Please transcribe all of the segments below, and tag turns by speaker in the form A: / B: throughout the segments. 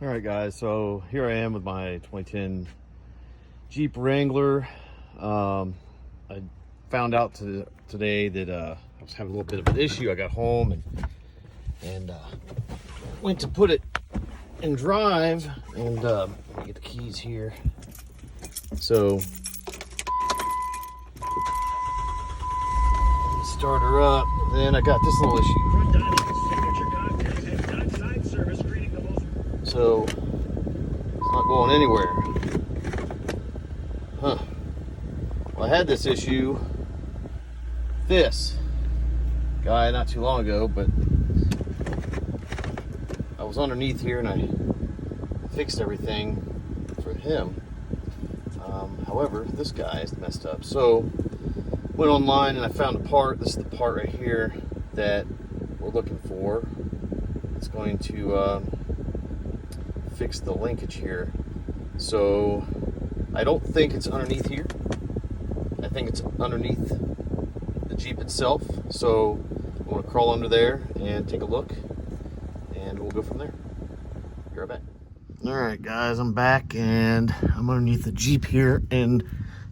A: All right, guys, so here I am with my 2010 Jeep Wrangler. I found out today that I was having a little bit of an issue. I got home and went to put it in drive, and let me get the keys here. So start her up, then I got this little issue. So it's not going anywhere. Huh. Well, I had this issue, this guy, not too long ago, but I was underneath here and I fixed everything for him. However, this guy is messed up. So went online and I found a part. This is the part right here that we're looking for. It's going to fix the linkage here. So I don't think it's underneath here. I think it's underneath the Jeep itself. So I'm going to crawl under there and take a look, and we'll go from there. Be right back. All right, guys, I'm back and I'm underneath the Jeep here, and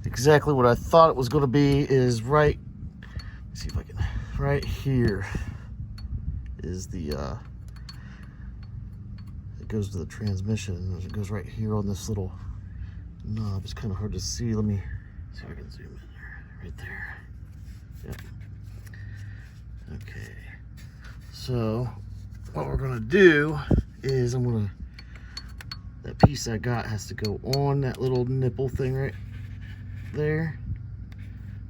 A: exactly what I thought it was going to be is right. Let's see if I can. Right here is the. It goes to the transmission. It goes right here on this little knob. It's kind of hard to see. Let me see if I can zoom in there. Right there. Yep. Okay. So what we're gonna do is that piece I got has to go on that little nipple thing right there,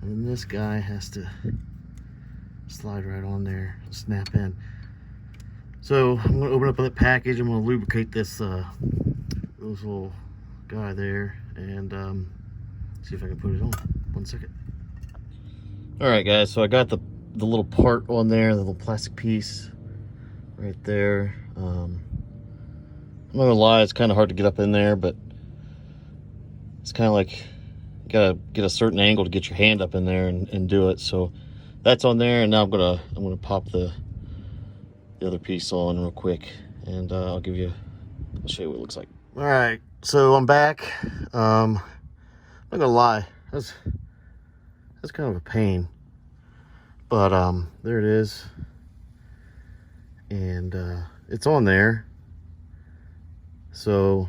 A: and then this guy has to slide right on there, snap in. So I'm going to open up that package. I'm going to lubricate this little guy there and see if I can put it on. 1 second. All right, guys. So I got the little part on there, the little plastic piece right there. I'm not gonna lie, it's kind of hard to get up in there, but it's kind of like you gotta get a certain angle to get your hand up in there and do it. So that's on there, and now I'm gonna pop the other piece on real quick, and I'll show you what it looks like. All right, so I'm back. I'm not gonna lie, that's kind of a pain, but there it is, and it's on there. So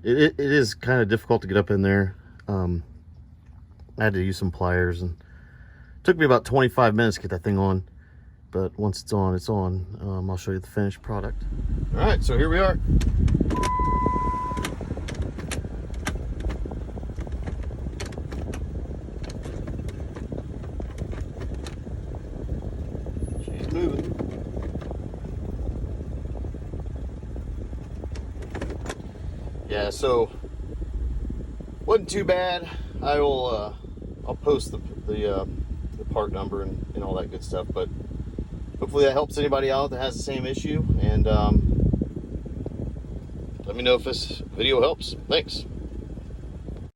A: it is kind of difficult to get up in there. I had to use some pliers, and it took me about 25 minutes to get that thing on. But once it's on, it's on. I'll show you the finished product. All right, so here we are. She's moving. Yeah, so wasn't too bad. I'll post the part number and all that good stuff, but hopefully that helps anybody out that has the same issue, and let me know if this video helps. Thanks.